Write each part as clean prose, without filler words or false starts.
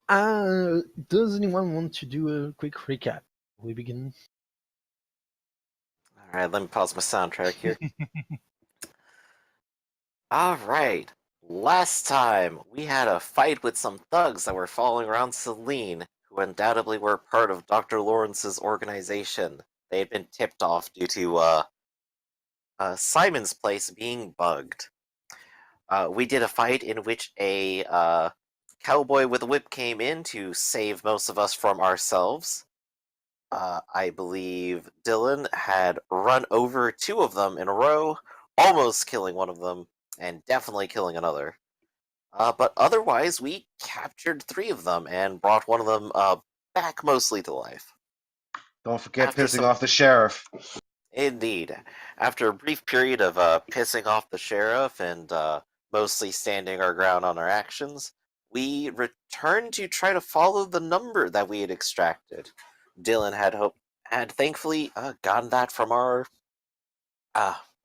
Does anyone want to do a quick recap? We begin. Alright, let me pause my soundtrack here. Alright, last time we had a fight with some thugs that were following around Celine, who undoubtedly were part of Dr. Lawrence's organization. They had been tipped off due to Simon's place being bugged. We did a fight in which a cowboy with a whip came in to save most of us from ourselves. I believe Dylan had run over two of them in a row, almost killing one of them, and definitely killing another. But otherwise, we captured three of them and brought one of them back mostly to life. Don't forget After pissing some, off the sheriff. indeed, after a brief period of pissing off the sheriff and mostly standing our ground on our actions, we returned to try to follow the number that we had extracted. Dylan had thankfully gotten that from our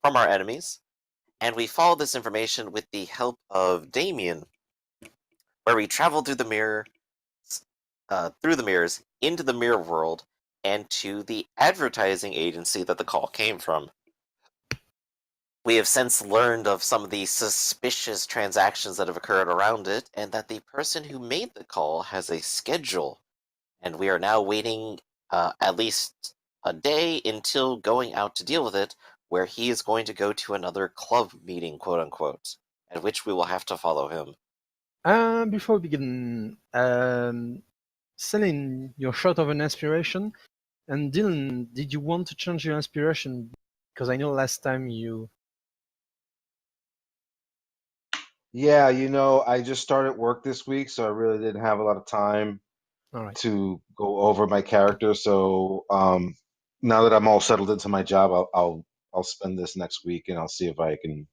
enemies, and we followed this information with the help of Damien, where we traveled through the mirrors into the mirror world and to the advertising agency that the call came from. We have since learned of some of the suspicious transactions that have occurred around it, and that the person who made the call has a schedule, and we are now waiting at least a day until going out to deal with it, where he is going to go to another club meeting, quote unquote, at which we will have to follow him. Before we begin, Celine, you're short of an inspiration. And Dylan, did you want to change your inspiration? Because I know last time you. Yeah, I just started work this week, so I really didn't have a lot of time All right. to go over my character. So now that I'm all settled into my job, I'll spend this next week and I'll see if I can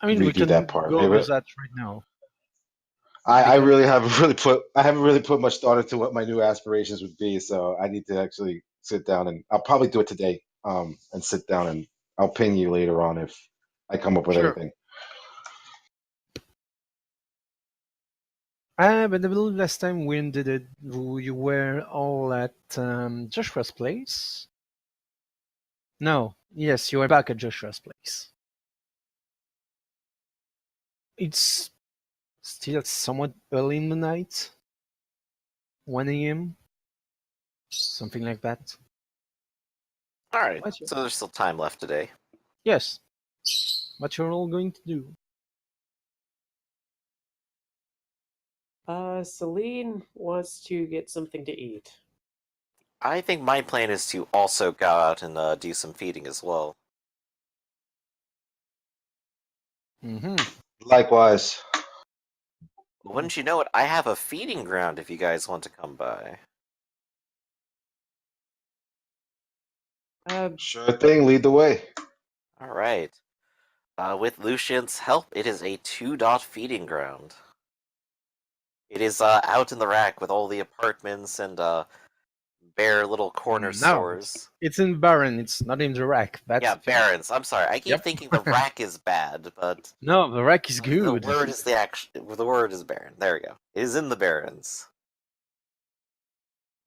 I mean, we redo that can part. go over Maybe that right now. I Because. really haven't really put much thought into what my new aspirations would be, so I need to actually sit down and I'll probably do it today. And sit down and I'll ping you later on if I come up with Sure. anything. But I believe last time we ended it, you were all at Joshua's place. No, yes, you are back at Joshua's place. It's still somewhat early in the night. 1 a.m. Something like that. Alright, What you- so there's still time left today. Yes. What you're all going to do? Celine wants to get something to eat. I think my plan is to also go out and do some feeding as well. Mm-hmm. Likewise. Wouldn't you know it, I have a feeding ground if you guys want to come by. Sure thing, lead the way. Alright. With Lucian's help, it is a 2-dot feeding ground. It is out in the rack with all the apartments and bare little corner No, stores. it's in Baron. It's not in the rack. That's Yeah, the thing. barons. I'm sorry. I keep Yep. thinking the rack is bad, but No, the rack is the good. word is the word is baron. There we go. It is in the barons.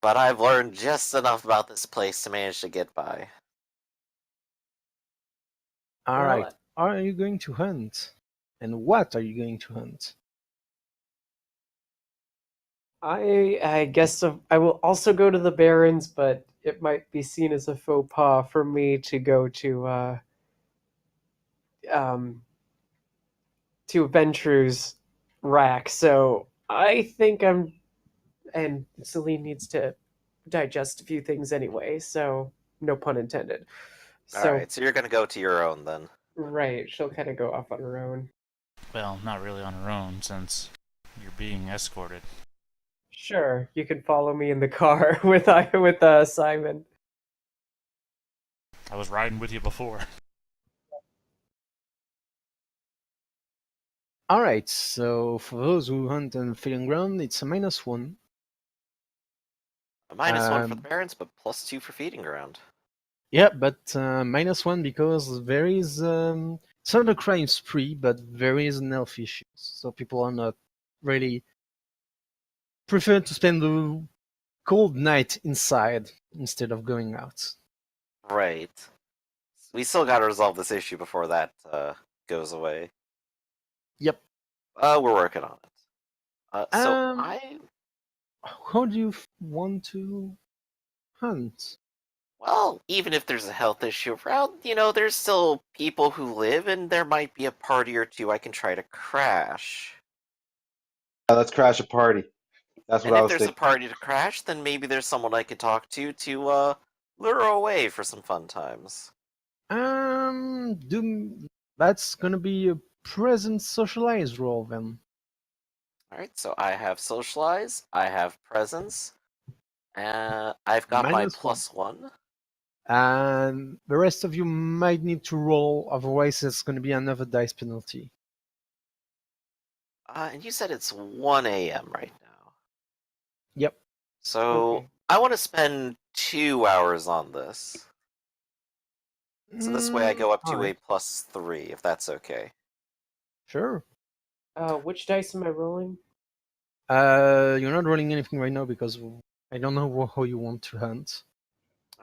But I've learned just enough about this place to manage to get by. All Well, right. Are you going to hunt? And what are you going to hunt? I guess I will also go to the Barrens, but it might be seen as a faux pas for me to go um to Ventru's rack. So I think and Celine needs to digest a few things anyway, so no pun intended. So Alright, so you're gonna go to your own then. right, she'll kind of go off on her own. Well, not really on her own, since you're being escorted. Sure, you can follow me in the car with Simon. I was riding with you before. All right. So for those who hunt on feeding ground, it's a -1. A -1 for the barons, but +2 for feeding ground. Yeah, but -1 because there is it's not a crime spree, but there is an health issue. So people are not really prefer to spend the cold night inside instead of going out. Right. We still gotta resolve this issue before that goes away. Yep. We're working on it. So Um, How do you want to hunt? well, even if there's a health issue around, there's still people who live, and there might be a party or two I can try to crash. Let's crash a party. That's what And I if was there's a thinking. party to crash, then maybe there's someone I could talk to lure away for some fun times. That's gonna be a present socialized roll then. Alright, so I have socialize, I have presence, I've got my -1. +1. And the rest of you might need to roll, otherwise it's gonna be another dice penalty. And you said it's 1 a.m. right now. Yep. So Okay. I want to spend 2 hours on this. So this way I go up to Alright. a +3, if that's okay. Sure. Which dice am I rolling? You're not rolling anything right now because I don't know how you want to hunt.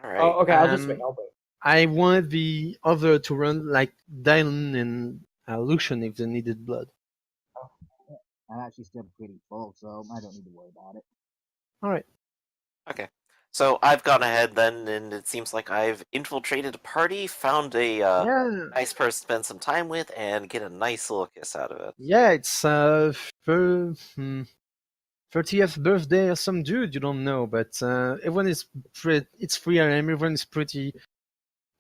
Alright. Oh, okay. I'll just wait. Um, I'll wait. I wanted the other to run like Dylan and Lucian if they needed blood. I'm actually still pretty full, so I don't need to worry about it. Alright. Okay. So I've gone ahead then, and it seems like I've infiltrated a party, found a Yeah. nice person to spend some time with, and get a nice little kiss out of it. Yeah, it's 30th birthday of some dude you don't know, but everyone is it's 3 a.m. Everyone is pretty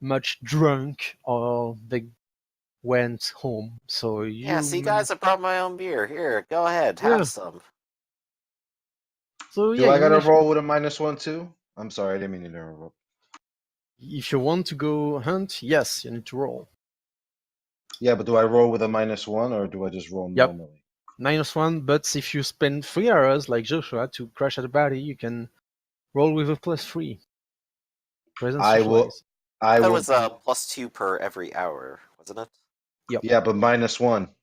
much drunk or they went home. So Yeah, see guys, I brought my own beer. Here, go ahead, Yeah. have some. So Do yeah, I you gotta managed- roll with a -1 too? I'm sorry, I didn't mean to interrupt. if you want to go hunt, yes, you need to roll. Yeah, but do I roll with a -1 or do I just roll Yep. normally? -1, but if you spend 3 hours like Joshua to crash at a party, you can roll with a +3. Present I will. socialize. I That will. was a +2 per every hour, wasn't it? Yeah, but -1.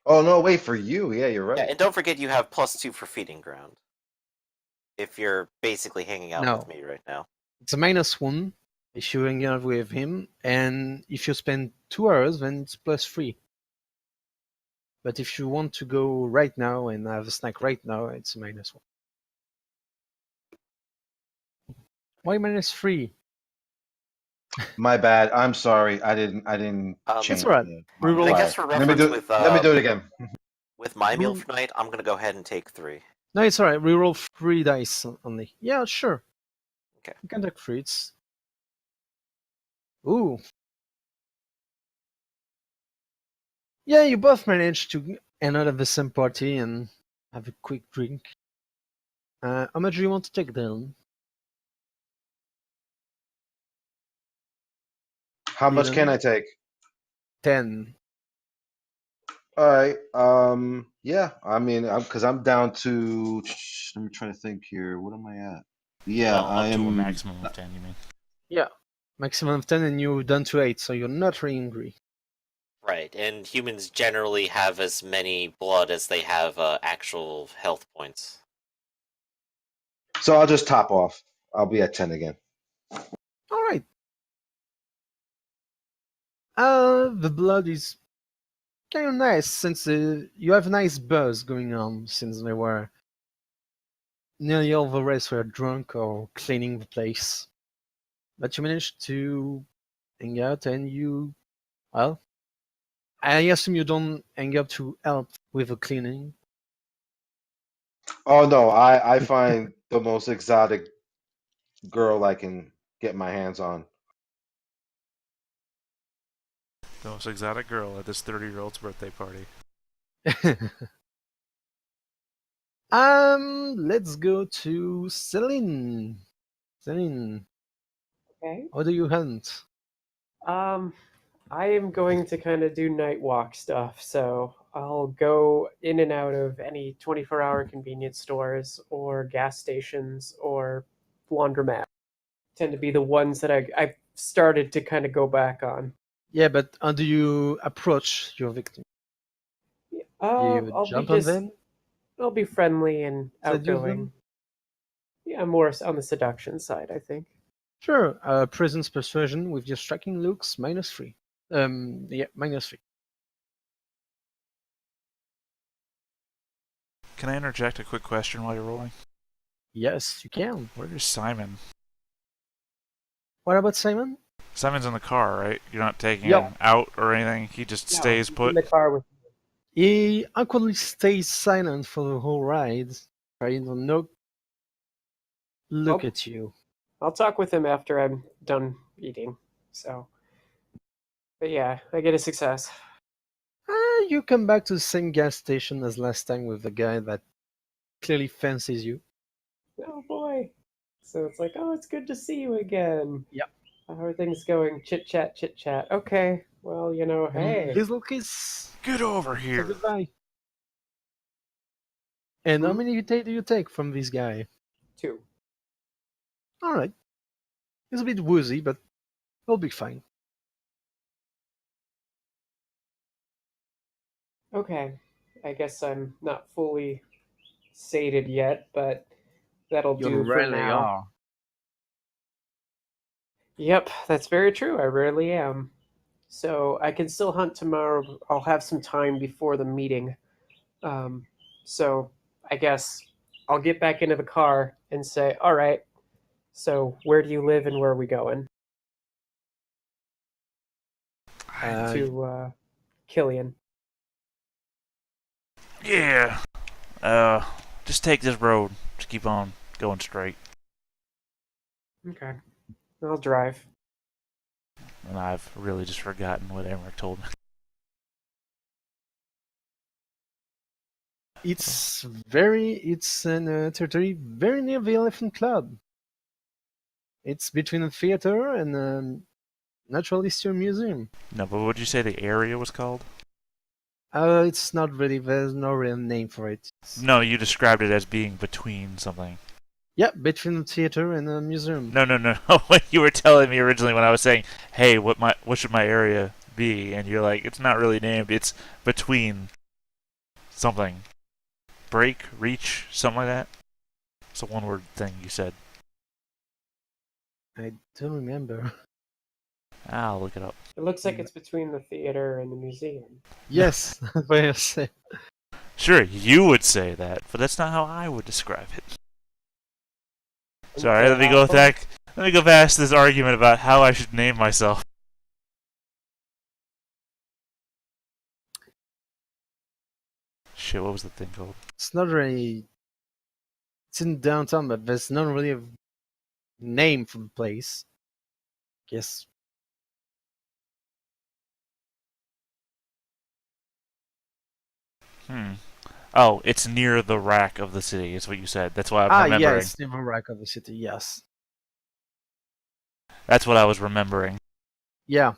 Oh no, wait for you. Yeah, you're Yeah, right. and don't forget you have +2 for feeding ground. If you're basically hanging out with No. me right now. It's a -1 if you hang out with him, and if you spend 2 hours, then it's +3. But if you want to go right now and have a snack right now, it's a -1. Why -3? My bad. I'm sorry. I didn't change. It's alright. my Reroll. I file. guess for Let me reference do. with Let me do it again. with my meal Re- for night, I'm gonna go ahead and take 3. No, it's alright. Reroll 3 dice only. Yeah, sure. Okay. You can take 3. It's... Ooh. Yeah, you both managed to end out of the same party and have a quick drink. How much do you want to take, Dylan? How much can I take? 10. All right. Yeah. I mean, because I'm down to. Let me try to think here. What am I at? Yeah, Well, I up to a am. maximum of 10, you mean? Yeah. Maximum of 10 and you're down to 8, so you're not really angry. Right, and humans generally have as many blood as they have actual health points. So I'll just top off. I'll be at 10 again. Alright. The blood is kind of nice since you have a nice buzz going on since they were nearly all the rest were drunk or cleaning the place. But you managed to hang out and well, I assume you don't hang up to help with the cleaning. Oh no, I find the most exotic girl I can get my hands on. The most exotic girl at this 30-year-old's birthday party. Let's go to Celine. Celine, Okay. how do you hunt? I am going to kind of do night walk stuff, so I'll go in and out of any 24-hour convenience stores or gas stations or laundromat. Tend to be the ones that I've started to kind of go back on. Yeah, but how do you approach your victim? Uh, You I'll be jump on just them? I'll be friendly and Seduce outgoing. them? Yeah, more on the seduction side, I think. Sure. Presence persuasion with your striking looks -3. Yeah, -3. Can I interject a quick question while you're rolling? Yes, you can. Where is Simon? What about Simon? Simon's in the car, right? You're not taking Yep. him out or anything. He just No, stays he's put. in the car with. He awkwardly stays silent for the whole ride, trying to not look at you. I'll talk with him after I'm done eating. So, but yeah, I get a success. You come back to the same gas station as last time with the guy that clearly fancies you. Oh boy! So it's like, oh, it's good to see you again. Yep. How are things going? Chit chat, chit chat. Okay. Well, hey. Little kiss. Get over So here. goodbye. And how many do you take from this guy? 2. All right. He's a bit woozy, but he'll be fine. Okay. I guess I'm not fully sated yet, but that'll do for now. are. Yep, that's very true. I rarely am. So I can still hunt tomorrow. I'll have some time before the meeting. So I guess I'll get back into the car and say, all right, so where do you live and where are we going? To Killian. Yeah. Just take this road. Just keep on going straight. Okay. I'll drive. And I've really just forgotten what Emmerich told me. It's in a territory very near the Elephant Club. It's between a theater and a natural history museum. No, but what would you say the area was called? It's not really, there's no real name for it. No, you described it as being between something. Yeah, between the theater and a museum. No. What you were telling me originally when I was saying, hey, what should my area be? And you're like, it's not really named. It's between something. Break, reach, something like that. It's a one-word thing you said. I don't remember. I'll look it up. It looks like it's between the theater and the museum. Yes, that's what I said. Sure, you would say that, but that's not how I would describe it. Sorry, let me go back. Let me go past this argument about how I should name myself. Shit, what was the thing called? It's not really. It's in downtown, but there's not really a name for the place. Guess. Oh, it's near the rack of the city, is what you said. That's why I'm remembering. Yeah, it's near the rack of the city, yes. That's what I was remembering. Yeah.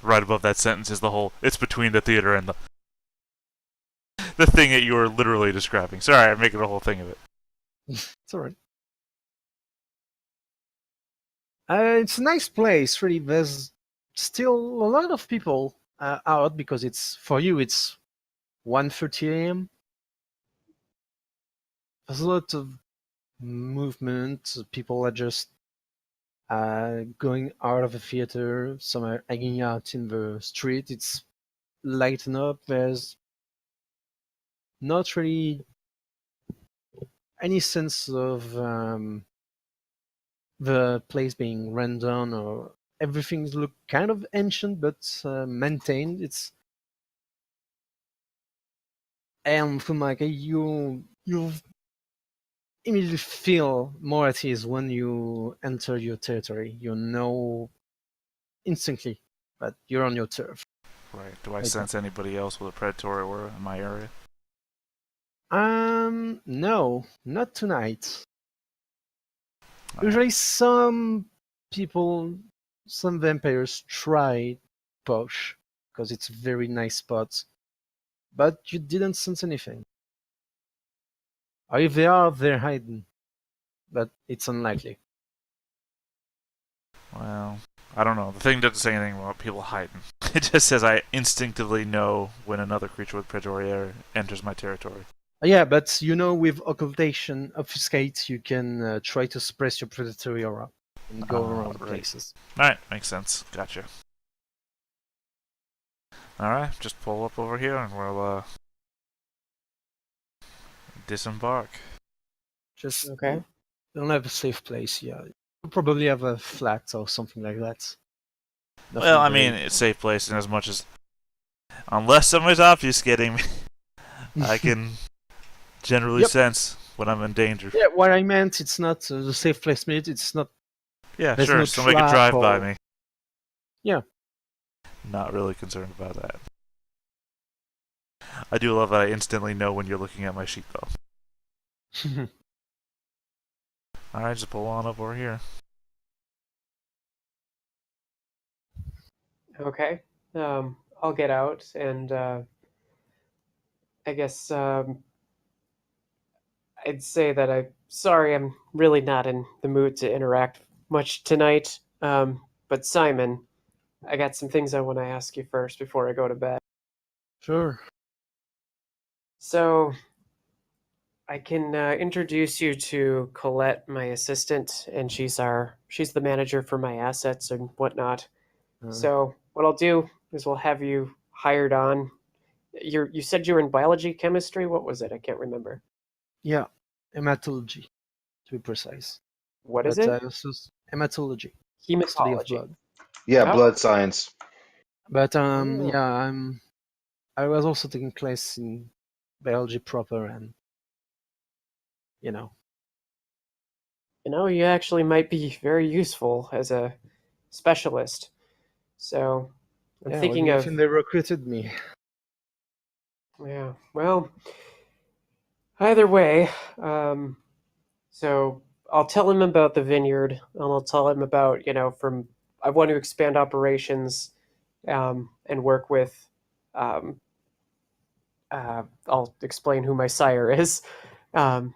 Right above that sentence is the whole, it's between the theater and the thing that you were literally describing. Sorry, I'm making a whole thing of it. It's alright. It's a nice place, really. There's still a lot of people out because it's 1:30 a.m. There's a lot of movement. People are just going out of the theater. Some are hanging out in the street. It's lighten up. There's not really any sense of the place being run down, or everything look kind of ancient but maintained. It's and from like you immediately feel more at ease when you enter your territory. You know instantly that you're on your turf. Right. Do I sense anybody else with a predatory aura in my area? No, not tonight. Usually some vampires try push because it's a very nice spot, but you didn't sense anything. Or if they are, they're hiding, but it's unlikely. Well, I don't know. The thing doesn't say anything about people hiding. It just says I instinctively know when another creature with predatory air enters my territory. Yeah, but with occultation, obfuscate, you can try to suppress your predatory aura and go around Right. places. Alright, makes sense. Gotcha. Alright, just pull up over here and we'll disembark. Just Okay. you don't have a safe place. Yeah, you probably have a flat or something like that. Nothing Well, I very- mean, it's a safe place in as much as... Unless somebody's obfuscating me, I can generally Yep. sense when I'm in danger. Yeah, what I meant, it's not the safe place. It's not. Yeah, There's sure, no somebody could trap drive by or- me. Yeah. Not really concerned about that. I do love that I instantly know when you're looking at my sheet, though. Alright, just pull on up over here. Okay. I'll get out and I guess I'd say that I'm really not in the mood to interact much tonight. But Simon, I got some things I want to ask you first before I go to bed. Sure. So I can introduce you to Colette, my assistant, and she's the manager for my assets and whatnot. So what I'll do is we'll have you hired on. You said you were in biology, chemistry. What was it? I can't remember. Yeah, hematology, to be precise. What is But it? also hematology, study of Hematology. blood. Yeah, Oh. blood science. But Oh. yeah, I was also taking class in biology proper, and you know, You actually might be very useful as a specialist. So I'm yeah. What do thinking you of, think they recruited me? yeah, well, either way, so I'll tell him about the vineyard, and I'll tell him about, I want to expand operations and work with, um, I'll explain who my sire is. Um,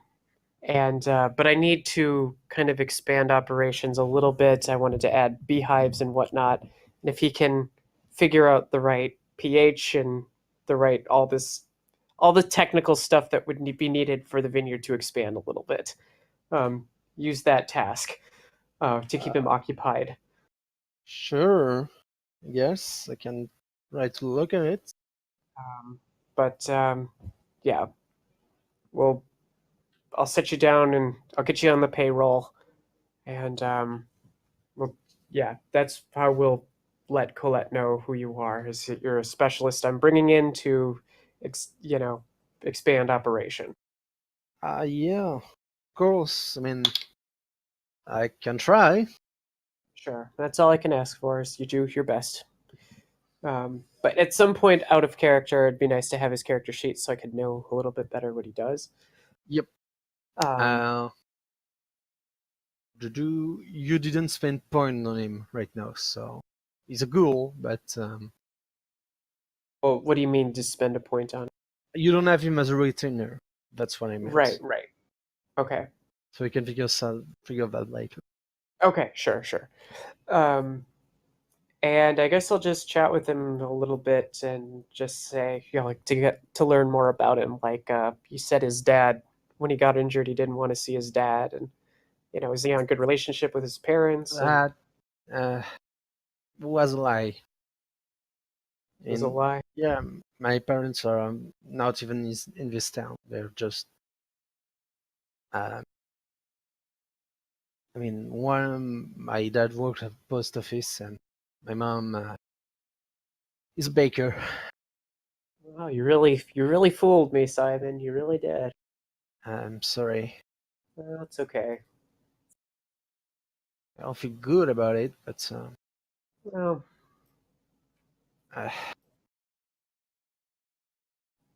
but I need to kind of expand operations a little bit. I wanted to add beehives and whatnot. And if he can figure out the right pH and the right all the technical stuff that would be needed for the vineyard to expand a little bit, use that task to keep him occupied. Sure. Yes, I can try to look at it. But yeah, well, I'll set you down and I'll get you on the payroll. And well, yeah, that's how we'll let Colette know who you are. Is that you're a specialist I'm bringing in to, expand operation. Yeah, of course. I mean, I can try. Sure, that's all I can ask for is you do your best. But at some point, out of character, it'd be nice to have his character sheet so I could know a little bit better what he does. Yep. Um, You didn't spend point on him right now, so he's a ghoul, but well, what do you mean to spend a point on? you don't have him as a retainer. That's what I meant. Right. Okay. So you can figure that later. Okay, sure. Um, and I guess I'll just chat with him a little bit and just say, like to get to learn more about him. Like he said, his dad, when he got injured, he didn't want to see his dad, and is he on good relationship with his parents? And That was a lie. it was a And lie. yeah, my parents are not even in this town. They're just. Uh, I mean, my dad worked at the post office, and my mom is a baker. Wow, you really fooled me, Simon. You really did. I'm sorry. That's okay. I don't feel good about it, but Well, uh,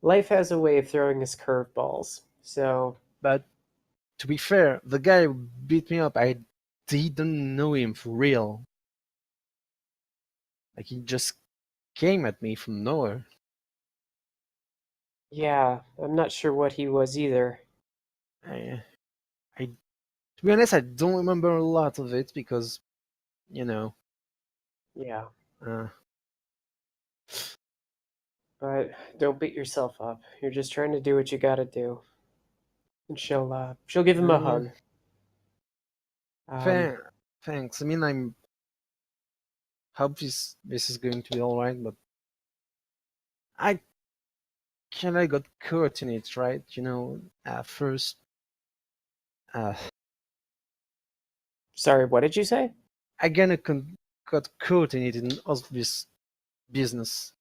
life has a way of throwing us curveballs. So but to be fair, the guy who beat me up, I didn't know him for real. Like he just came at me from nowhere. yeah, I'm not sure what he was either. I, to be honest, I don't remember a lot of it because, you know, Yeah. uh, But don't beat yourself up. You're just trying to do what you gotta do. And she'll give him a Mm, hug. Um, Fair. Thanks. I mean, I'm hope this is going to be all right, but I kind of got caught in it, right? You know, first, uh, sorry, what did you say? I kind of got caught in it in all this business.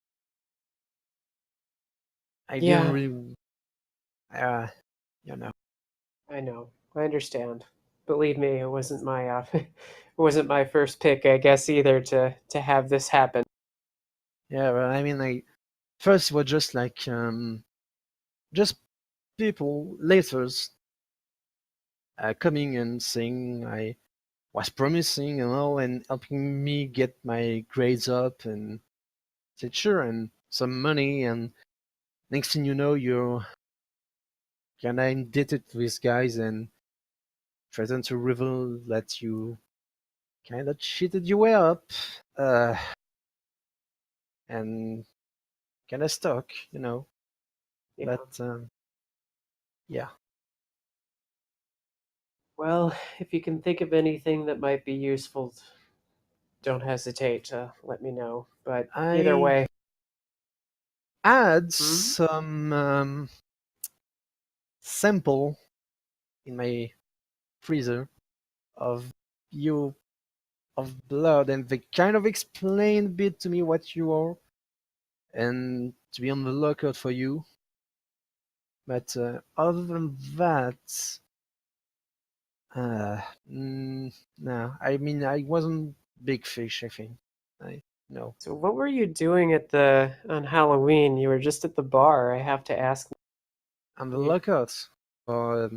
I didn't Yeah, really, uh, you know. I know. I understand. Believe me, it wasn't my it wasn't my first pick, I guess, either to have this happen. Yeah, but I mean, first it was just people, letters, coming and saying I was promising and all, and helping me get my grades up and teacher and some money, and next thing you know, you're kinda indebted to these guys and threaten to reveal that you kinda cheated your way up, uh, and kinda stuck, you know. Yeah. But yeah, Well, if you can think of anything that might be useful, don't hesitate to let me know. But either I way, had hmm? some sample in my freezer of you of blood, and they kind of explained a bit to me what you are and to be on the lookout for you. But other than that, uh, no. I mean, I wasn't big fish. I think. I no. So what were you doing at the on Halloween? You were just at the bar. I have to ask. On the You, lookout for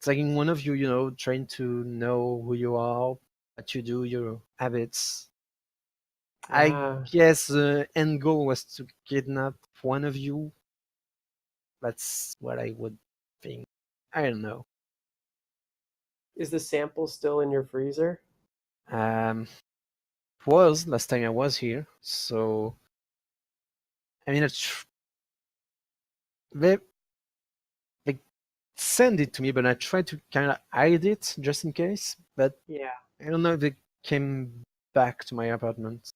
taking one of you. You know, trying to know who you are, what you do, your habits. I ah, guess the end goal was to kidnap one of you. That's what I would think. I don't know. is the sample still in your freezer? Um, was last time I was here, so I mean, they they send it to me, but I tried to kind of hide it just in case. But Yeah. I don't know if they came back to my apartment.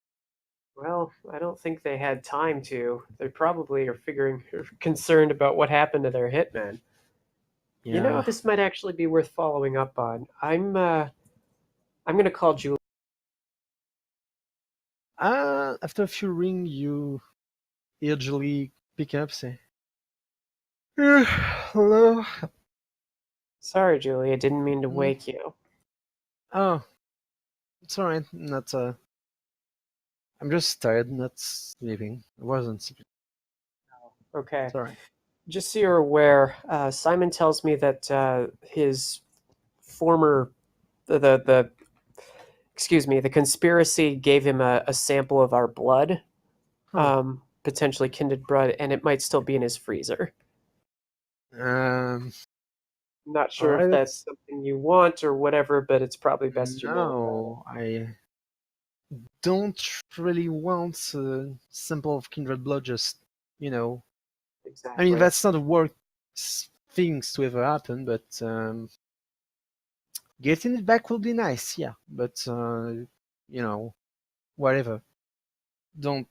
Well, I don't think they had time to. They probably are concerned about what happened to their hitman. You know, Yeah. this might actually be worth following up on. I'm gonna call Julie. After a few ring, you usually pick up, say, "Hello." Sorry, Julie, I didn't mean to Mm, wake you. Oh, it's alright. Not I'm just tired, not sleeping. I wasn't sleeping. Okay. It's alright. Just so you're aware, Simon tells me that his former the excuse me, the conspiracy gave him a sample of our blood, Huh. potentially kindred blood, and it might still be in his freezer. Um. I'm not sure if Alright. that's something you want or whatever, but it's probably best you know about it. No, I don't really want a sample of kindred blood. Just you know, I mean, Exactly. that's not the worst things to ever happen, but getting it back will be nice. Yeah, but you know, whatever. Don't.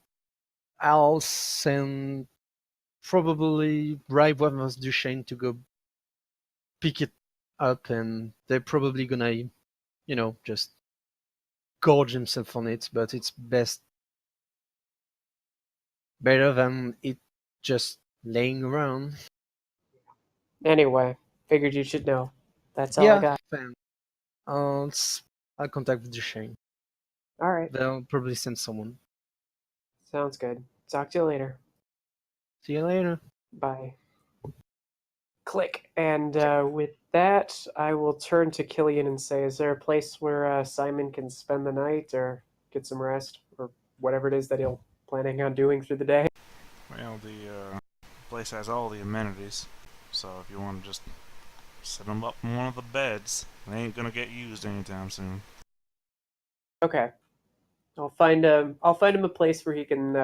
I'll send probably bribe one of Duchesne to go pick it up, and they're probably gonna, just gorge himself on it. But it's better than it just laying around. Anyway, figured you should know. That's all I Yeah, got. fine. I'll I'll contact Duchesne. All right. They'll probably send someone. Sounds good. Talk to you later. See you later. Bye. Click. And with that, I will turn to Killian and say, is there a place where Simon can spend the night or get some rest or whatever it is that he'll planning on doing through the day? Well, the place has all the amenities, so if you want to just set them up in one of the beds, they ain't gonna get used anytime soon. Okay. I'll find him a place where he can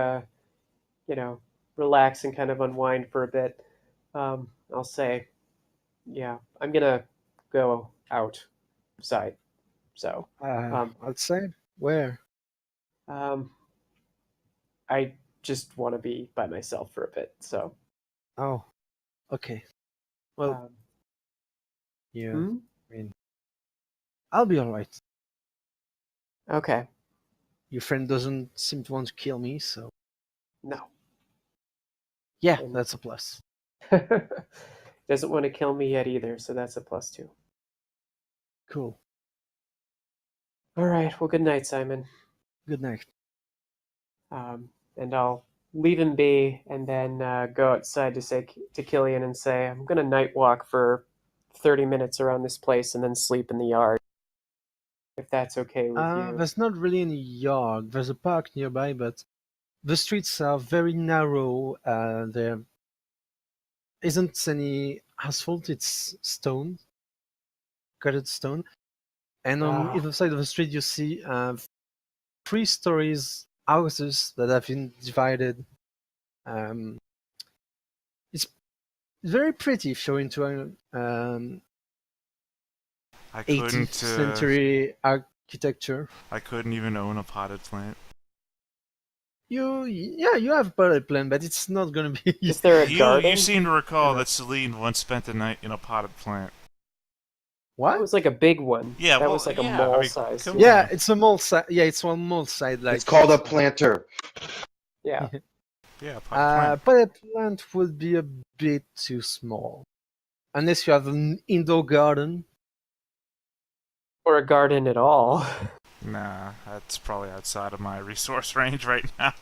relax and kind of unwind for a bit, I'll say, yeah, I'm gonna go outside. So, Outside? Where? um, I just want to be by myself for a bit. So, Oh, okay. Well, um, yeah. hmm? I mean, I'll be alright. Okay, Your friend doesn't seem to want to kill me, so no. yeah, And that's a plus. doesn't want to kill me yet either, so that's a plus 2. Cool. All right. Well, good night, Simon. Good night. And I'll leave him be, and then go outside to say to Killian and say, I'm gonna night walk for 30 minutes around this place and then sleep in the yard. If that's okay with you. There's not really any yard. There's a park nearby, but the streets are very narrow. There isn't any asphalt, it's stone, cutted stone. And on Ah, either side of the street, you see 3 stories houses that have been divided. Um, it's very pretty if you're into I 18th couldn't. century architecture. I couldn't even own a potted plant. You have a potted plant, but it's not gonna be. is there a You garden? seem to recall Yeah. that Celine once spent the night in a potted plant. That What? was like a big one. Yeah, that well, was like a yeah, I mall mean, size. come Yeah, on. it's a mall side. Yeah, it's one mall side. Like It's called a planter. Yeah. Yeah, potted plant. potted plant would be a bit too small, unless you have an indoor garden. Or a garden at all. Nah, that's probably outside of my resource range right now.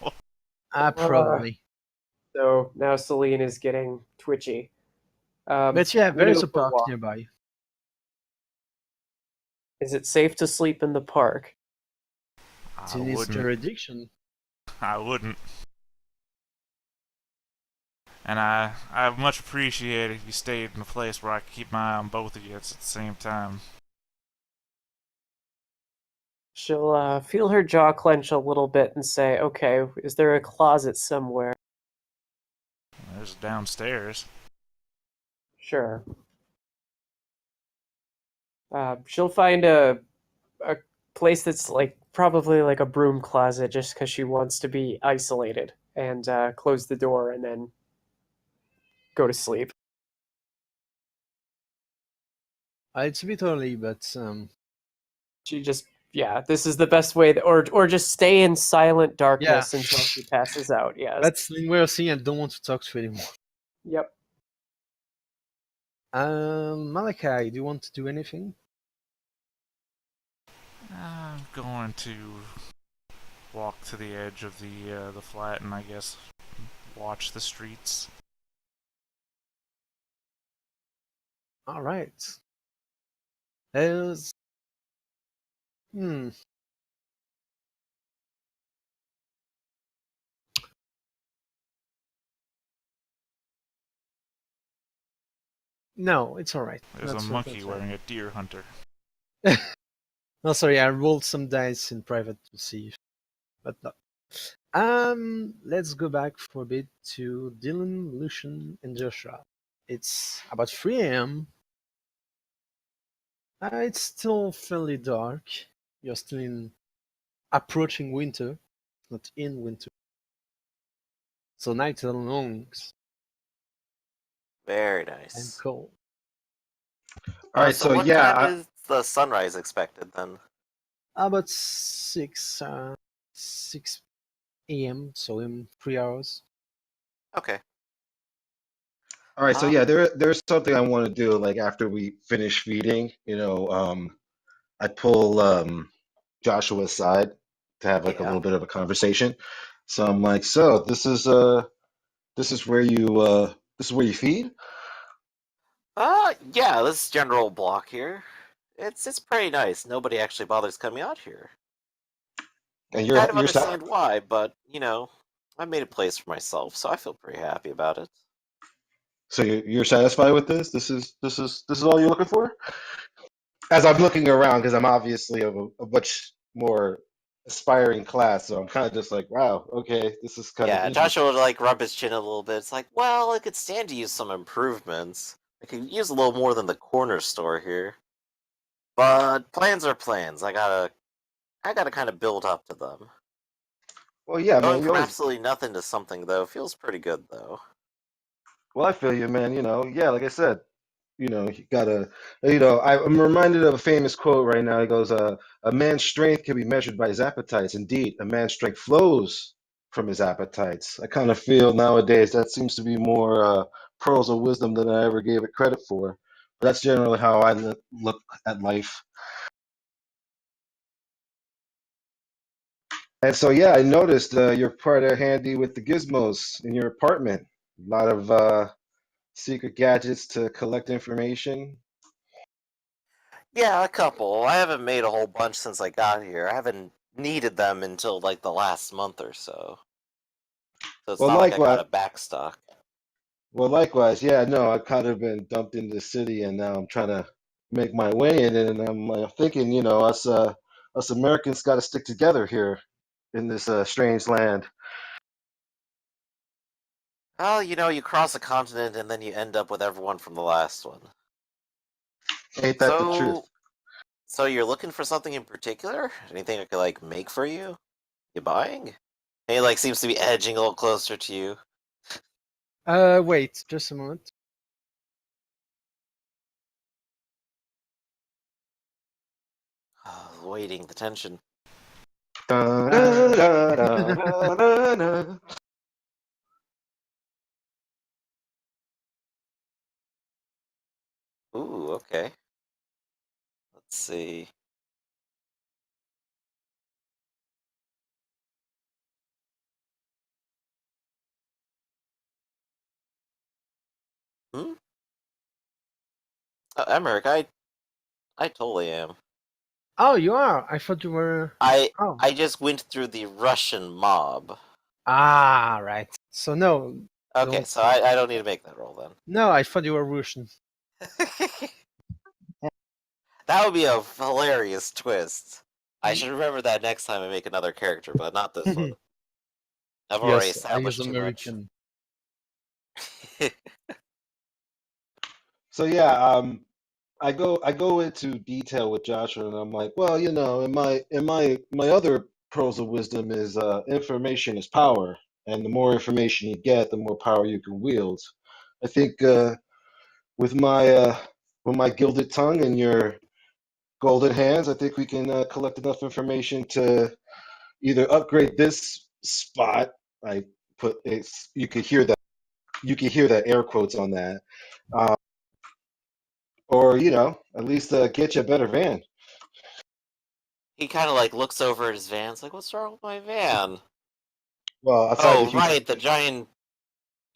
Probably. So now Celine is getting twitchy. But yeah, I'm gonna there is go a for a park walk. nearby. Is it safe to sleep in the park? It's I in its wouldn't. jurisdiction. I wouldn't. And I much appreciate if you stayed in a place where I could keep my eye on both of you at the same time. She'll feel her jaw clench a little bit and say, okay, is there a closet somewhere? There's downstairs. Sure. She'll find a place that's like probably like a broom closet just because she wants to be isolated and close the door and then go to sleep. It's a bit early, but She just, yeah, this is the best way, or just stay in silent darkness Yeah. until she passes out. Yes. that's the way of saying I don't want to talk to you anymore. Yep. Malachi, do you want to do anything? I'm going to walk to the edge of the flat and I guess watch the streets. All right. There's. Hmm. No, it's all right. There's That's a what monkey that's wearing a deer hunter. No, sorry, I rolled some dice in private to see, but no. Let's go back for a bit to Dylan, Lucian, and Joshua. It's about 3 a.m. It's still fairly dark. You're still in approaching winter, not in winter. So nights are long Very and nice. cold. All right, So so what yeah, time is the sunrise expected then? About 6 a.m. So in 3 hours. Okay. all right, so yeah, there's something I want to do. Like after we finish feeding, I pull Joshua aside to have like a Yeah. little bit of a conversation. So I'm like, so this is where you feed, Yeah, this general block here. It's pretty nice. Nobody actually bothers coming out here. and Kind of you're understand why, but I made a place for myself, so I feel pretty happy about it. so you're satisfied with this? This is all you're looking for? As I'm looking around, because I'm obviously a much more aspiring class, so I'm kind of just like, wow, okay, this is kind of Yeah, interesting. Joshua would like rub his chin a little bit. It's like, well, I could stand to use some improvements. I could use a little more than the corner store here. But plans are plans. I gotta kind of build up to them. Well, yeah, Going man, you from always. absolutely nothing to something though feels pretty good though. Well, I feel you, man. Yeah, like I said, you gotta, I'm reminded of a famous quote right now. It goes, "A man's strength can be measured by his appetites. Indeed, a man's strength flows from his appetites." I kind of feel nowadays that seems to be more pearls of wisdom than I ever gave it credit for. But that's generally how I look at life. And so, yeah, I noticed you're part of handy with the gizmos in your apartment. A lot of secret gadgets to collect information. Yeah, a couple. I haven't made a whole bunch since I got here. I haven't needed them until like the last month or so. So it's Well, not like I got likewise. a backstock. Well, likewise, yeah, no, I've kind of been dumped into the city, and now I'm trying to make my way in, and I'm thinking, us Americans got to stick together here in this strange land. Well, you cross a continent and then you end up with everyone from the last one. Ain't that the truth? So you're looking for something in particular? Anything I could like make for you? You buying? He like seems to be edging a little closer to you. Wait, just a moment. Waiting, the tension. Da, da, da, da, da, da, da. Ooh, okay. Let's see. Hmm? Emmerich, I totally am. Oh, you are. I thought you were. I Oh. I just went through the Russian mob. Ah, right. So no. Okay, Don't. so I don't need to make that roll then. No, I thought you were Russian. That would be a hilarious twist. I should remember that next time I make another character, but not this one. I've already Yes, I use established too much. American. So yeah, I go into detail with Joshua, and I'm like, well, in my other pearls of wisdom is information is power, and the more information you get, the more power you can wield. I think with my uh, with my gilded tongue and your golden hands, I think we can collect enough information to either upgrade this spot. I put it's you could hear that air quotes on that, uh, or at least get you a better van. He kind of like looks over at his van. It's like, what's wrong with my van? Well, outside the Oh, human. right, the giant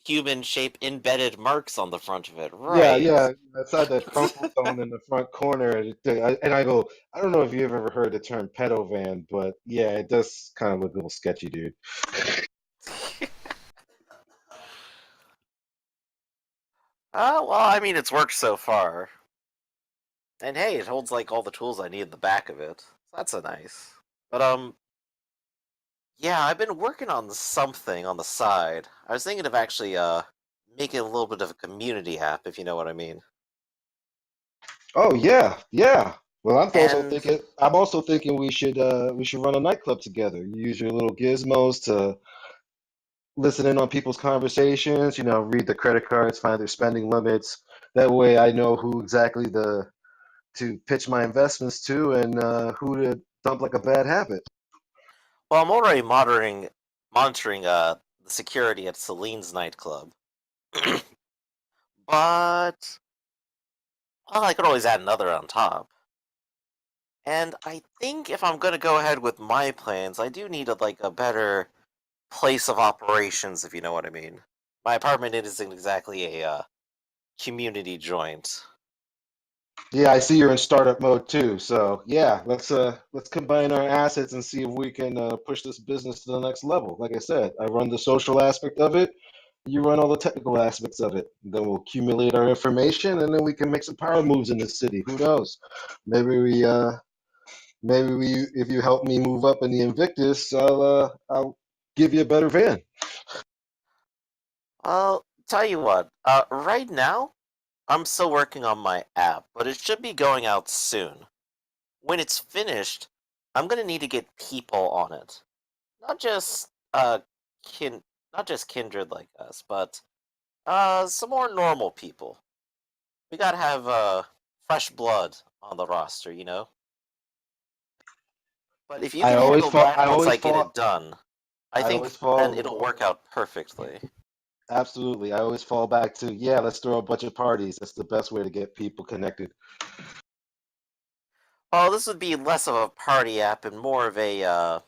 human-shaped embedded marks on the front of it. Yeah, Right. yeah, outside that crumple zone in the front corner, and I go, I don't know if you've ever heard the term pedo van, but yeah, it does kind of look a little sketchy, dude. Well, I mean, it's worked so far. And hey, it holds like all the tools I need in the back of it. So that's a nice. But yeah, I've been working on something on the side. I was thinking of actually making a little bit of a community app, if you know what I mean. Oh yeah, yeah. Well, And I'm also thinking we should run a nightclub together. You use your little gizmos to listen in on people's conversations, read the credit cards, find their spending limits. That way I know who exactly to pitch my investments to and who to dump like a bad habit. well, I'm already monitoring the security at Celine's nightclub. But well, I could always add another on top. And I think if I'm gonna go ahead with my plans, I do need a better place of operations, if you know what I mean. My apartment isn't exactly a community joint. Yeah, I see you're in startup mode too. So yeah, let's combine our assets and see if we can push this business to the next level. Like I said, I run the social aspect of it. You run all the technical aspects of it. Then we'll accumulate our information, and then we can make some power moves in the city. Who knows? Maybe we maybe if you help me move up in the Invictus, I'll give you a better van. I'll tell you what. Right now, I'm still working on my app, but it should be going out soon. When it's finished, I'm gonna need to get people on it. Not just kin, not just kindred like us, but some more normal people. We gotta have fresh blood on the roster, you know. But if you I can always handle fall. that once I get it done, I I think always then fall. it'll work out perfectly. Absolutely, I always fall back to yeah. Let's throw a bunch of parties. That's the best way to get people connected. Oh, this would be less of a party app and more of a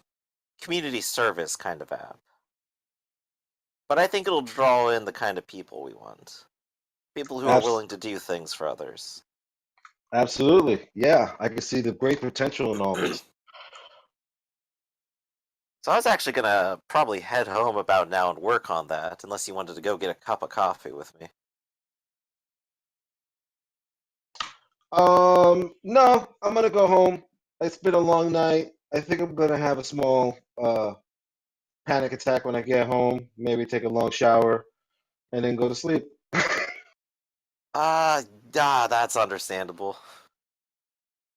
community service kind of app. But I think it'll draw in the kind of people we want. People who are Abs- willing to do things for others. Absolutely, yeah. I can see the great potential in all this. So I was actually gonna probably head home about now and work on that, unless you wanted to go get a cup of coffee with me. No, I'm gonna go home. It's been a long night. I think I'm gonna have a small panic attack when I get home. Maybe take a long shower and then go to sleep. That's understandable.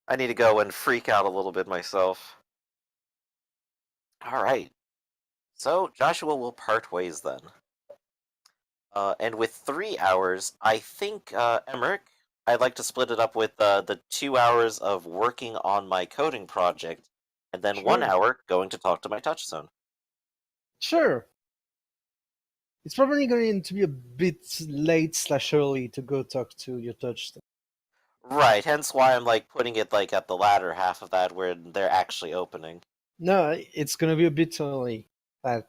I need to go and freak out a little bit myself. Alright. So, Joshua will part ways then. And with 3 hours, I think, Emmerich, I'd like to split it up with the 2 hours of working on my coding project, and then 1 hour going to talk to my touchstone. Sure. It's probably going to be a bit late slash early to go talk to your touchstone. Right, hence why I'm like putting it like at the latter half of that where they're actually opening. No, it's going to be a bit early. They're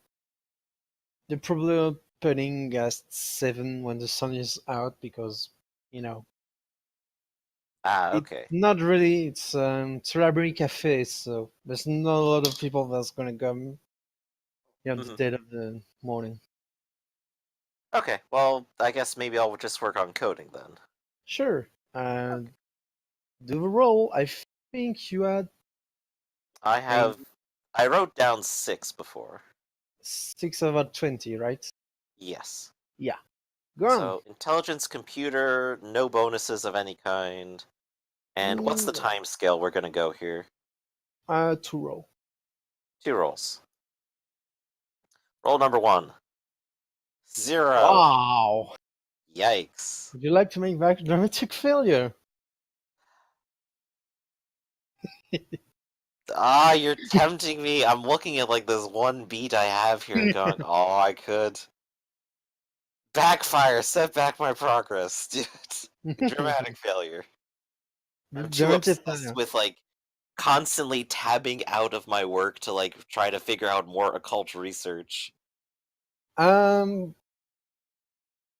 probably opening at 7 when the sun is out because, you know, Okay. it's not really, it's a library cafe, so there's not a lot of people that's going to come the Mhm. dead of the morning. Okay, well, I guess maybe I'll just work on coding then. Sure. Do the roll. I think you had I wrote down 6 before. 6 about 20, right? Yes. Yeah. Go on. So, intelligence computer, no bonuses of any kind. And what's the No. time scale we're gonna go here? 2 roll. 2 rolls. Roll number 1. 0. Wow. Yikes. Would you like to make that dramatic failure? You're tempting me. I'm looking at like this one beat I have here and going, oh, I could. Backfire, set back my progress, dude. Dramatic failure. I'm too Dramatic obsessed failure. with like constantly tabbing out of my work to like try to figure out more occult research.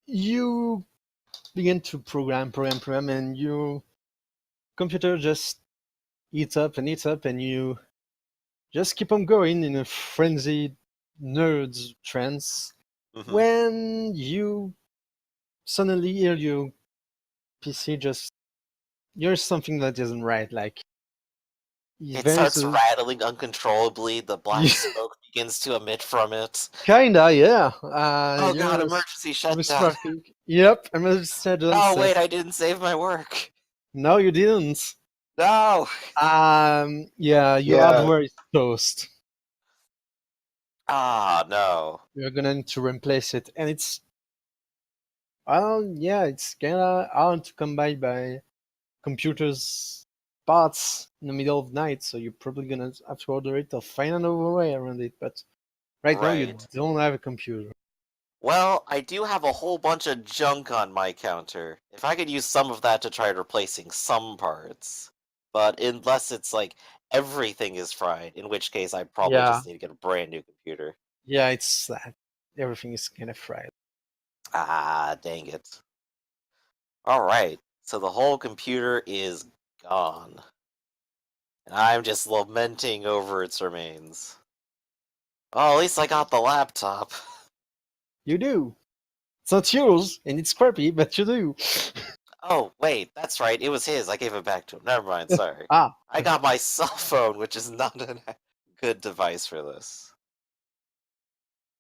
You begin to program, and your computer just eats up, and you just keep on going in a frenzied nerd's trance Mhm. when you suddenly hear your PC just here's something that isn't right. Like It there's starts a rattling uncontrollably, the black smoke begins to emit from it. kinda, yeah. Oh god, You're emergency shutdown. sparking. Yep, I must said Oh wait, I didn't save my work. No, you didn't. No! Yeah, your Yeah, hardware is toast. No. You're gonna need to replace it, and it's yeah, it's kinda hard to come by computers parts in the middle of the night, so you're probably gonna have to order it or find another way around it. But right now, you Right. don't have a computer. Well, I do have a whole bunch of junk on my counter. If I could use some of that to try replacing some parts. But unless it's like everything is fried, in which case I probably Yeah, just need to get a brand new computer. yeah, it's that. Everything is kind of fried. Dang it. Alright, so the whole computer is gone. And I'm just lamenting over its remains. Oh, at least I got the laptop. You do. It's not yours, and it's crappy, but you do. Oh, wait, that's right. It was his. I gave it back to him. Never mind, sorry. Ah, I got my cell phone, which is not a good device for this.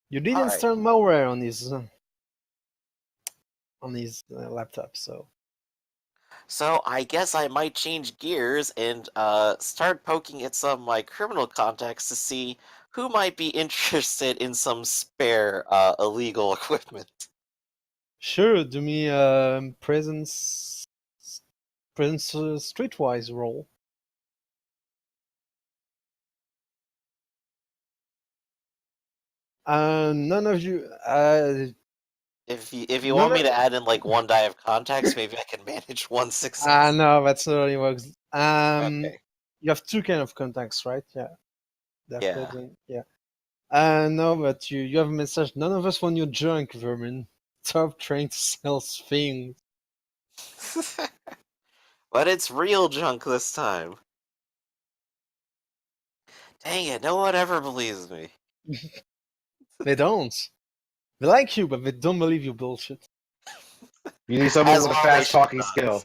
you did Alright, install malware on his laptop, so so I guess I might change gears and start poking at some of my criminal contacts to see who might be interested in some spare illegal equipment. sure. Do me presence streetwise roll. None of you. If you None want me of. to add in like one die of contacts, maybe I can manage one success. No, that's not how it works. Okay. You have two kind of contacts, right? Yeah, they're Yeah. present. Yeah. No, but you have a message. None of us want your junk, vermin. Stop trying to sell things. But it's real junk this time. Dang it, no one ever believes me. They don't. They like you, but they don't believe you bullshit. You need someone As with a well they fast should talking not. skill.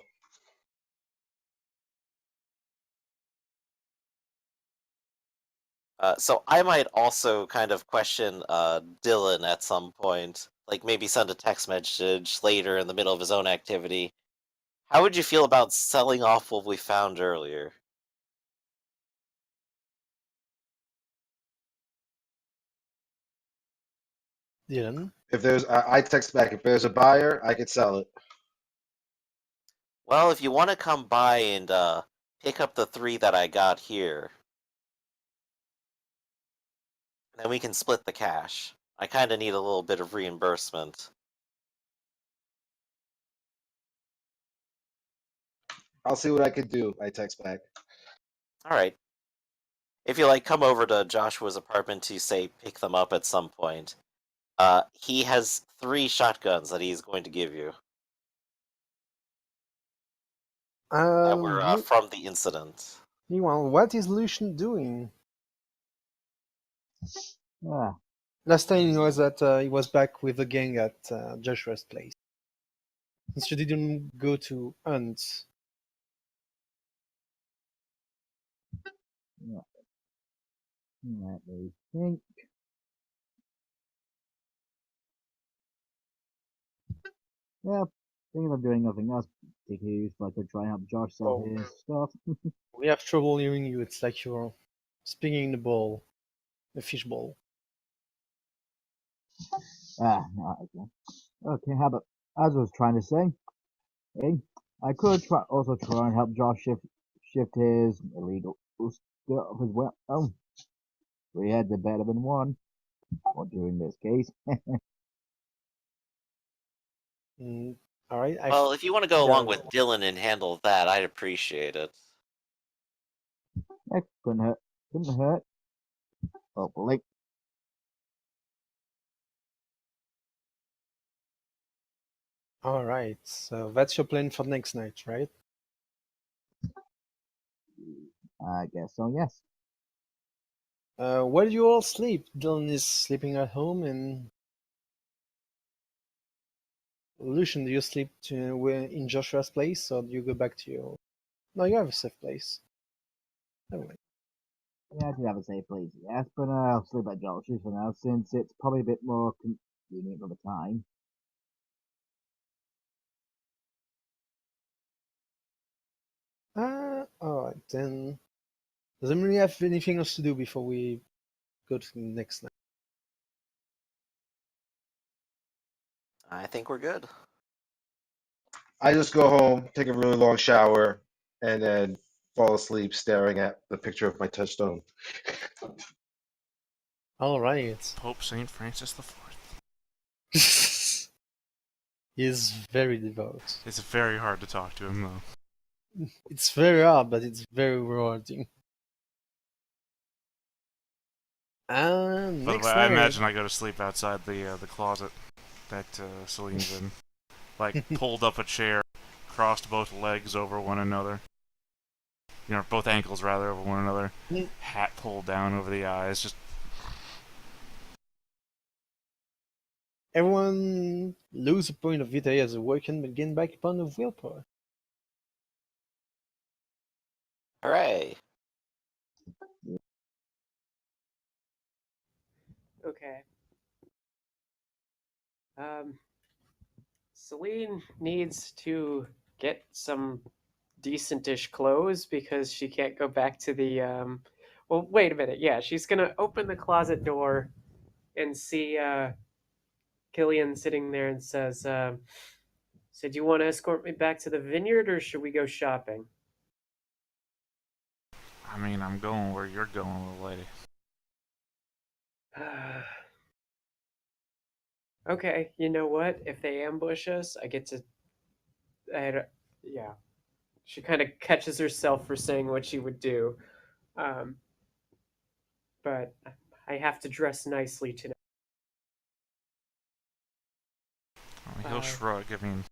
So I might also kind of question Dylan at some point. Like maybe send a text message later in the middle of his own activity. How would you feel about selling off what we found earlier? Dylan. If there's, I text back. If there's a buyer, I could sell it. Well, if you want to come by and pick up the 3 that I got here, then we can split the cash. I kind of need a little bit of reimbursement. I'll see what I could do. I text back. All right. If you like, come over to Joshua's apartment to say pick them up at some point. He has 3 shotguns that he's going to give you that were from the incident. Meanwhile, what is Lucian doing? Ah, Last time he was he was back with the gang at Joshua's place. Since you didn't go to hunt, yeah. Let me think. Yeah, thinking of doing nothing else particularly, so I could try and help Josh sell Oh. his stuff. we have trouble hearing you. It's like you're speaking in the bowl, the fish bowl. No, okay. Okay, how about, as I was trying to say, I could also try and help Josh shift his illegal stuff as well. Oh, we had the better than one. Or during this case. Mm, all right. Well, if you want to go along with Yeah. Dylan and handle that, I'd appreciate it. Couldn't hurt. Couldn't hurt. Hopefully. All right. So that's your plan for next night, right? I guess so, yes. Where do you all sleep? Dylan is sleeping at home, and Lucian, do you sleep in Joshua's place, or do you go back to your? No, you have a safe place. Never mind. Yeah, I do have a safe place, yes, but I'll sleep at Josh's for now, since it's probably a bit more convenient for the time. All right then. Doesn't really have anything else to do before we go to the next night. I think we're good. I just go home, take a really long shower, and then fall asleep staring at the picture of my touchstone. All right. Pope Saint Francis the Fourth. He is very devout. It's very hard to talk to him though. It's very hard, but it's very rewarding. And By the next way, I night. imagine I go to sleep outside the closet that Celine's in. Like, pulled up a chair, crossed both legs over one another. You know, both ankles rather over one another. Hat pulled down over the eyes, just Everyone lose a point of vitae as awakened but gain back a point of willpower. Hooray! Okay. Celine needs to get some decentish clothes because she can't go back to the. Well, wait a minute. Yeah, she's gonna open the closet door and see Killian sitting there and says, "So do you want to escort me back to the vineyard, or should we go shopping?" I mean, I'm going where you're going, little lady. Okay, you know what? If they ambush us, I get to. Yeah. She kind of catches herself for saying what she would do. Um, but I have to dress nicely tonight. I mean, he'll shrug. I mean,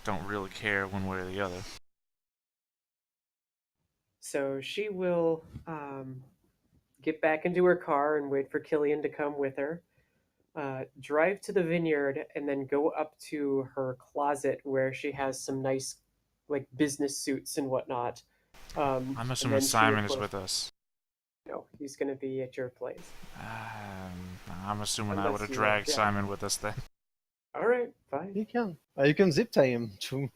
don't really care one way or the other. So she will get back into her car and wait for Killian to come with her. Drive to the vineyard and then go up to her closet where she has some nice, like, business suits and whatnot. I'm and assuming then she Simon will is close- with us. No, he's going to be at your place. I'm assuming I Unless would have you- dragged yeah. Simon with us then. All right, fine. You can. You can zip tie him too.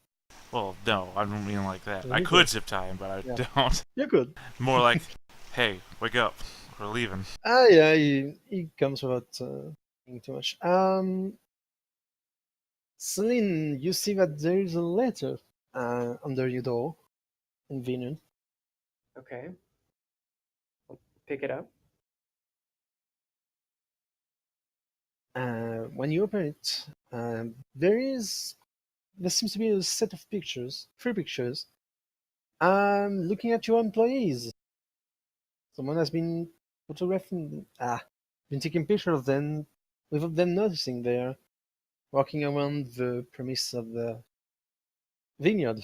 Well, no, I don't mean like that. Yeah, I you could could. zip tie him, but I Yeah. don't. You're good. More like, hey, wake up. We're leaving. Yeah, he comes without thinking too much. Celine, you see that there is a letter under your door in vineyard. Okay. I'll pick it up. When you open it, there seems to be a set of pictures, three pictures. Looking at your employees. Someone has been photographing, been taking pictures of them without them noticing. They're walking around the premise of the vineyard.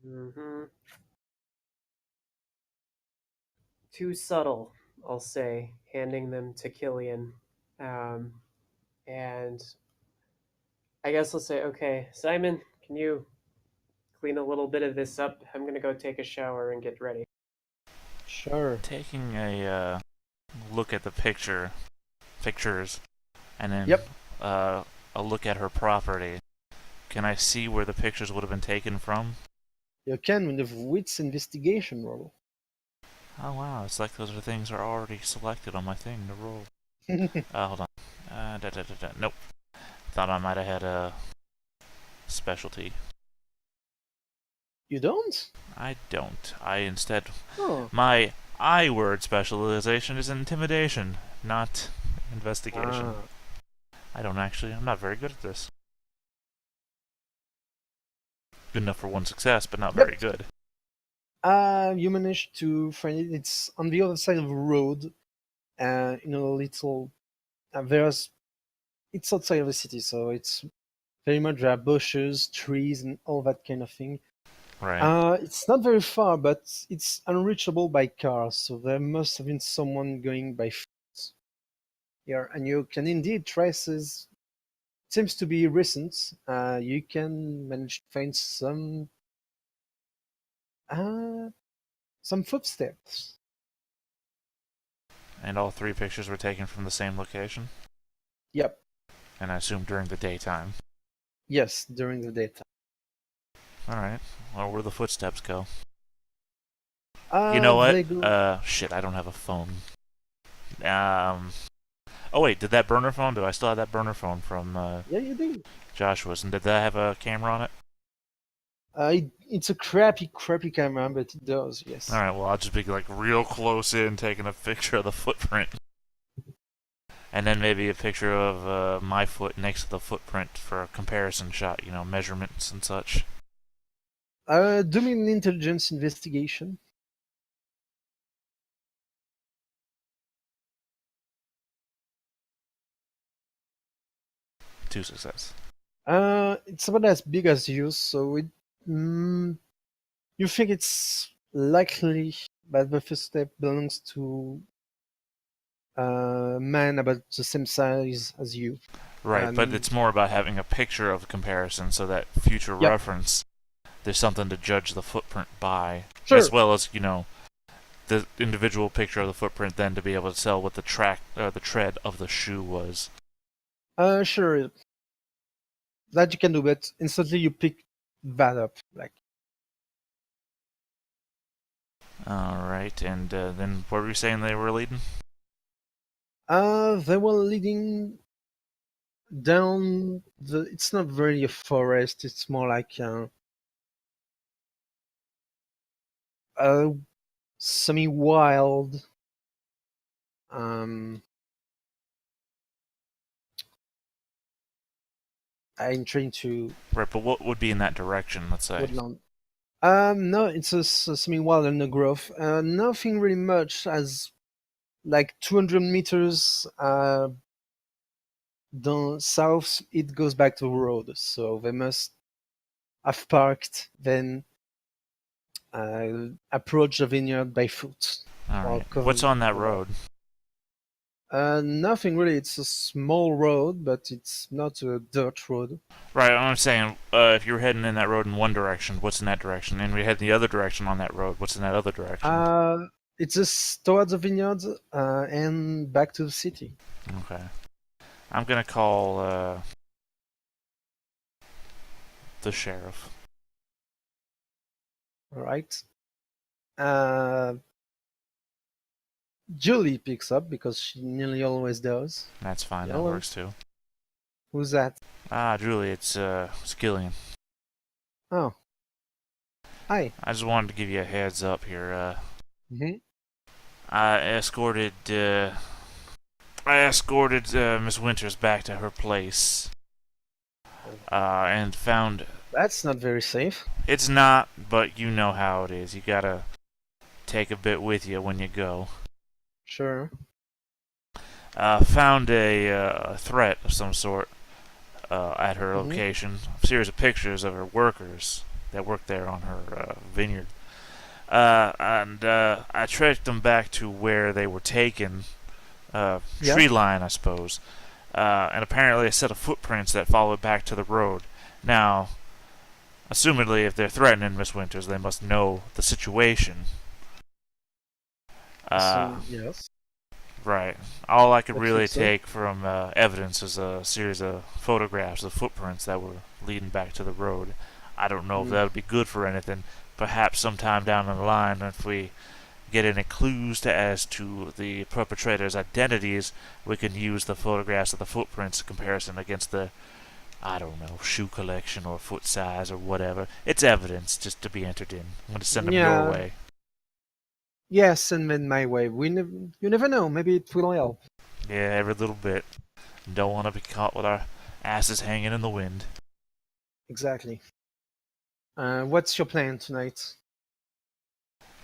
Mm-hmm. Too subtle, I'll say, handing them to Killian. And I guess I'll say, okay, Simon, can you clean a little bit of this up? I'm going to go take a shower and get ready. Sure. Taking a look at the pictures, and then Yep. a look at her property. Can I see where the pictures would have been taken from? You can with the wits investigation roll. Oh wow, it's like those are things are already selected on my thing to roll. Hold on. Nope. Thought I might have had a specialty. You don't? I don't. I instead, Oh. my I word specialization is intimidation, not investigation. I don't actually. I'm not very good at this. Good enough for one success, but not very good. You managed to find it. It's on the other side of the road, in a little. It's outside of the city, so it's very much there are bushes, trees, and all that kind of thing. Right. It's not very far, but it's unreachable by car, so there must have been someone going by foot here, and you can indeed trace it. Seems to be recent. You can manage to find some footsteps. And all three pictures were taken from the same location? Yep. And I assume during the daytime. Yes, during the daytime. Alright. Well, where the footsteps go? You know They what? go... Shit, I don't have a phone. Oh wait, did that burner phone? Do I still have that burner phone from Yeah, you do. Joshua's? And did that have a camera on it? It's a crappy camera, but it does, yes. Alright, well, I'll just be like real close in taking a picture of the footprint. And then maybe a picture of my foot next to the footprint for a comparison shot, you know, measurements and such. Do me an intelligence investigation. Two success. It's about as big as you, so you think it's likely that the first step belongs to man about the same size as you. Right, but And it's more about having a picture of comparison so that future Yep. reference, there's something to judge the footprint by, Sure. as well as the individual picture of the footprint, then to be able to tell what the tread of the shoe was. Sure. That you can do, but instantly you pick that up. Like, All right, and then what were you saying they were leading? they were leading down the. It's not really a forest. It's more like a semi-wild. Um, I'm trying to Right, but what would be in that direction? Let's say. woodland. No, it's a semi-wild undergrowth. Nothing really much, as like 200 meters down south, it goes back to the road. So they must have parked, then approach the vineyard by foot. All while right, covering what's on that the road? Nothing really. It's a small road, but it's not a dirt road. Right, I'm saying if you're heading in that road in one direction, what's in that direction? And we head the other direction on that road, what's in that other direction? It's just towards the vineyards and back to the city. Okay. I'm gonna call the sheriff. All right. Julie picks up because she nearly always does. That's fine, that Hello. works too. Who's that? Julie, it's Skillian. Oh. Hi. I just wanted to give you a heads up here. Mm-hmm. I escorted Miss Winters back to her place, and found That's not very safe. it's not, but you know how it is. You gotta take a bit with you when you go. Sure. Found a threat of some sort at her Mhm. location. A series of pictures of her workers that work there on her vineyard. And I tracked them back to where they were taken. Yeah. Tree line, I suppose. And apparently a set of footprints that followed back to the road. Now, assumedly, if they're threatening Miss Winters, they must know the situation. Yes. Right. All I could What really you say? take from evidence is a series of photographs of footprints that were leading back to the road. I don't know if that would be good for anything. Perhaps sometime down the line, if we get any clues as to the perpetrators' identities, we can use the photographs of the footprints comparison against the, I don't know, shoe collection or foot size or whatever. It's evidence just to be entered in. I'm going to send them Yeah. your way. Yes, send men my way. You never know. Maybe it will help. Yeah, every little bit. Don't want to be caught with our asses hanging in the wind. Exactly. What's your plan tonight?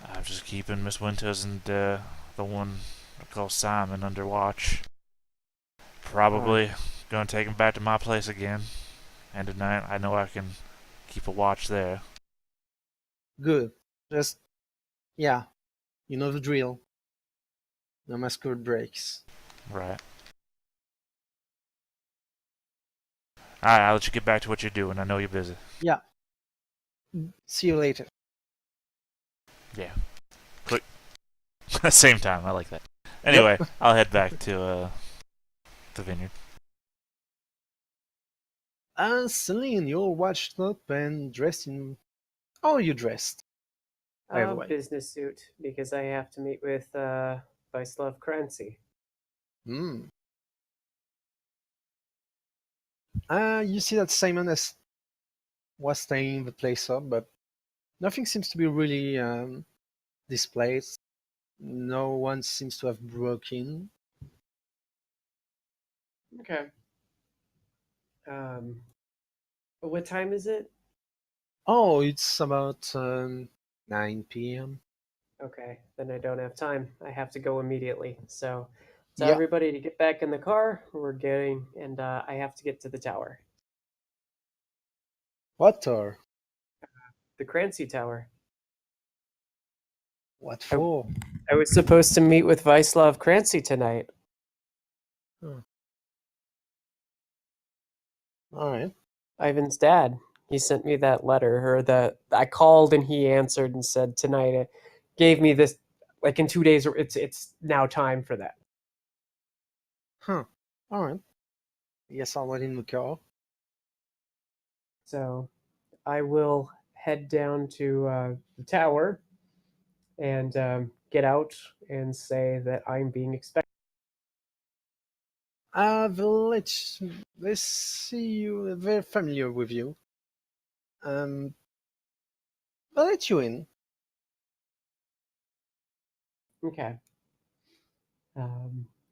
I'm just keeping Miss Winters and the one I call Simon under watch. Probably gonna take him back to my place again. And tonight, I know I can keep a watch there. Good. Just, yeah, you know the drill. No masquerade breaks. Right. Alright, I'll let you get back to what you're doing. I know you're busy. Yeah. See you later. Yeah. Click. Same time, I like that. Anyway, I'll head back to the vineyard. Celine, you're washed up and dressed in. Oh, you dressed. By the way. Business suit, because I have to meet with Vyslav Krancy. Hmm. You see that Simon was staying the place up, but nothing seems to be really displaced. No one seems to have broken. Okay. What time is it? Oh, it's about 9 p.m. Okay, then I don't have time. I have to go immediately. So tell Yeah. everybody to get back in the car. We're getting, and I have to get to the tower, What tower? the Krancy Tower. What for? I was supposed to meet with Vyslav Krancy tonight. All right. Ivan's dad. He sent me that letter, or the I called and he answered and said tonight. It gave me this like in 2 days. It's now time for that. Huh. All right. Yes, I'll let in the car. So I will head down to the tower and get out and say that I'm being expected. Let's see you. Very familiar with you. I'll let you in. Okay.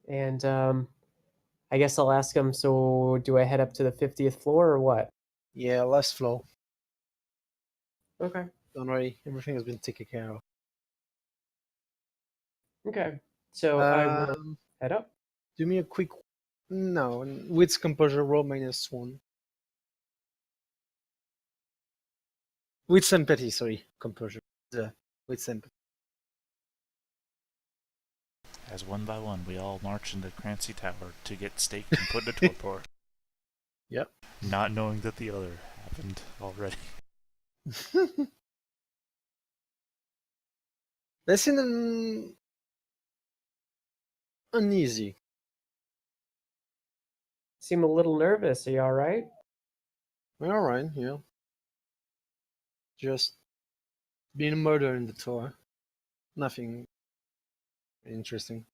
And I guess I'll ask him. So do I head up to the 50th floor or what? Yeah, last floor. Okay. Don't worry, everything has been taken care of. Okay. So I will Um, head up. do me a quick. No, with composure roll -1. With sympathy, sorry, composure. With sympathy. As one by one, we all march into Crancy Tower to get staked and put in a torpor. Yep. Not knowing that the other happened already. They seem uneasy. Seem a little nervous. Are you all right? All right, yeah. Just being a murder in the tower. Nothing interesting.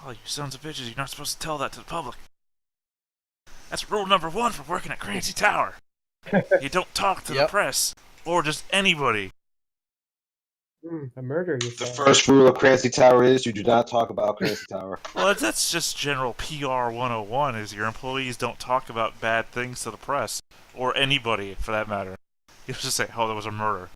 Oh, you sons of bitches, you're not supposed to tell that to the public. That's rule number 1 for working at Crancy Tower. You don't talk to the Yep. press, or just anybody. A murder, you The say? first rule of Crancy Tower is you do not talk about Crancy Tower. Well, that's just general PR 101, is your employees don't talk about bad things to the press, or anybody, for that matter. You just say, oh, there was a murder.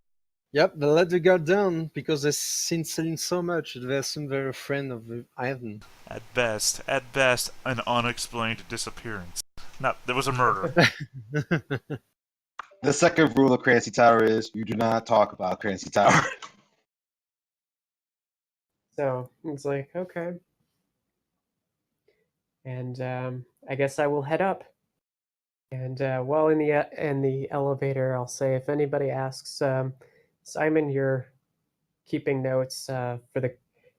Yep, they let the guard down because they've seen Celine so much. They assume they're a friend of Ivan. At best, an unexplained disappearance. No, there was a murder. The second rule of Crancy Tower is you do not talk about Crancy Tower. So it's like, okay. And I guess I will head up. And while in the elevator, I'll say, if anybody asks, Simon, you're keeping notes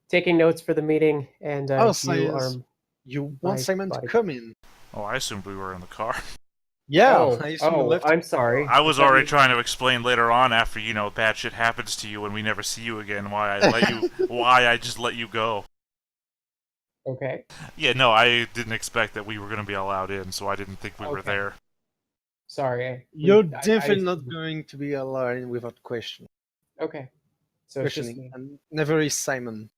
taking notes for the meeting, and Oh, you are Simon, you my want Simon to body. come in? Oh, I assumed we were in the car. Yeah, I assume you Oh, left. I'm sorry. I was Does that already mean- trying to explain later on after, bad shit happens to you and we never see you again why I just let you go. Okay. Yeah, no, I didn't expect that we were going to be allowed in, so I didn't think we were Okay. there. Sorry. You're definitely not going to be allowed in without question. Okay. So it's just Questioning, me. and never is Simon.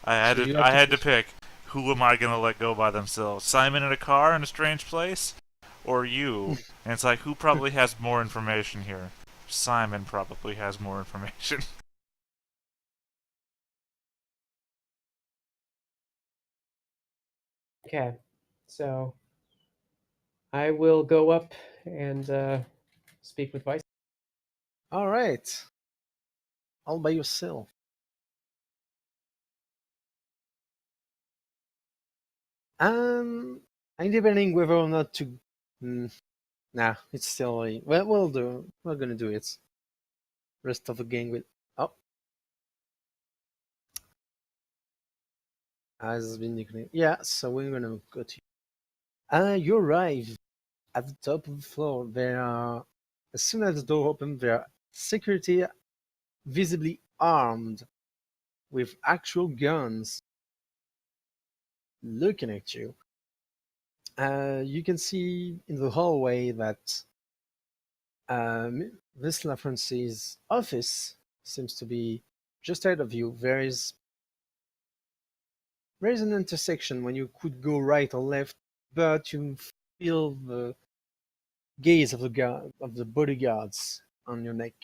I So you had have to to pick who am I going to let go by themselves? Simon in a car in a strange place? Or you? And it's like, who probably has more information here? Simon probably has more information. Okay. So I will go up and speak with Vice. All right, all by yourself. I'm debating whether or not to. Nah, it's still early. Well, we'll do. We're gonna do it. Rest of the gang will. Oh, has been nicknamed. Yeah, so we're gonna go to. You arrive at the top of the floor. There are. As soon as the door opens, there are security visibly armed with actual guns looking at you. You can see in the hallway that Miss LaFrance's office seems to be just ahead of you. There is an intersection when you could go right or left, but you feel the gaze of the bodyguards on your neck.